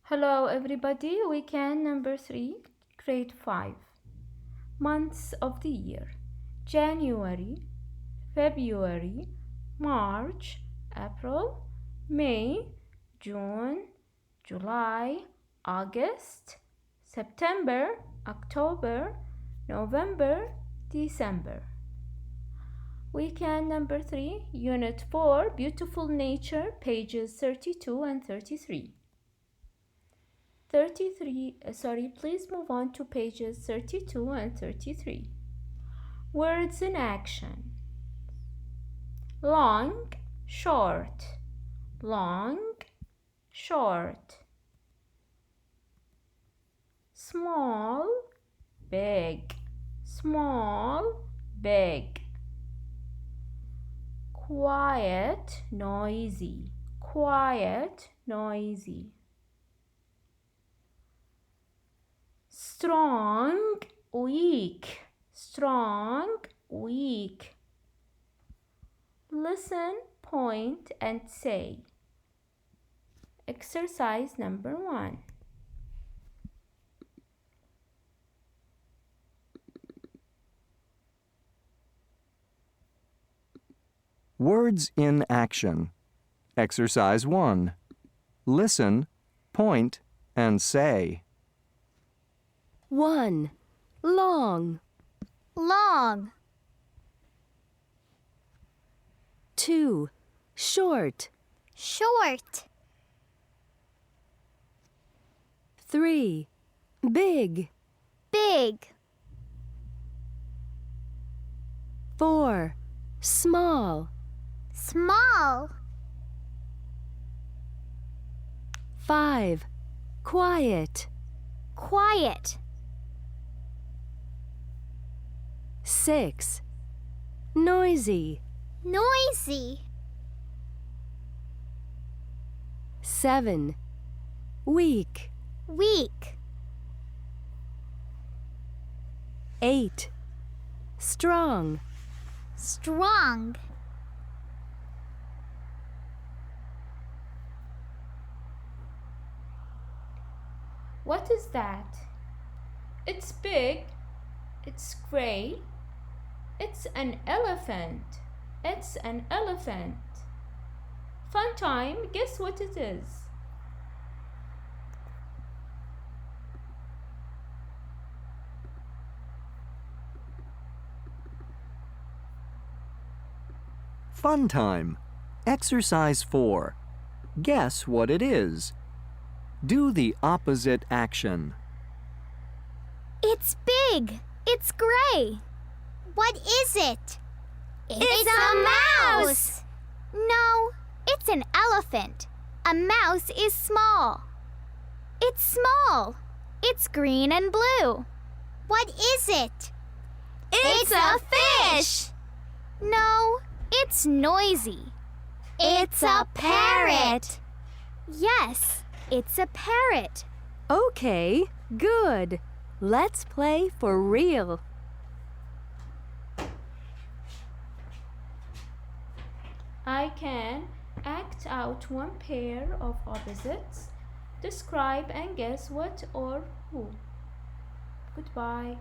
Hello everybody, weekend number 3, grade 5. Months of the year: January, February, March, April, May, June, July, August, September, October, November, December. Weekend number 3, Unit 4, Beautiful Nature, pages 32 and 33. Please move on to pages 32 and 33. Words in action: long, short, long, short. Small, big, small, big. Quiet, noisy, quiet, noisy. Strong, weak, strong, weak. Listen, point, and say. Exercise number 1. Words in action. Exercise 1. Listen, point, and say. 1. Long. Long. 2. Short. Short. 3. Big. Big. 4. Small. Small. 5. Quiet. Quiet. 6. Noisy. Noisy. 7. Weak. Weak. 8. Strong. Strong. What is that? It's big. It's gray. It's an elephant. It's an elephant. Fun time. Guess what it is? Fun time. Exercise 4. Guess what it is. Do the opposite action. It's big. It's gray. What is it? It's a mouse! No, it's an elephant. A mouse is small. It's small. It's green and blue. What is it? It's a fish! No, it's noisy. It's a parrot. Yes, it's a parrot. Okay, good. Let's play for real. I can act out one pair of opposites. Describe and guess what or who. Goodbye.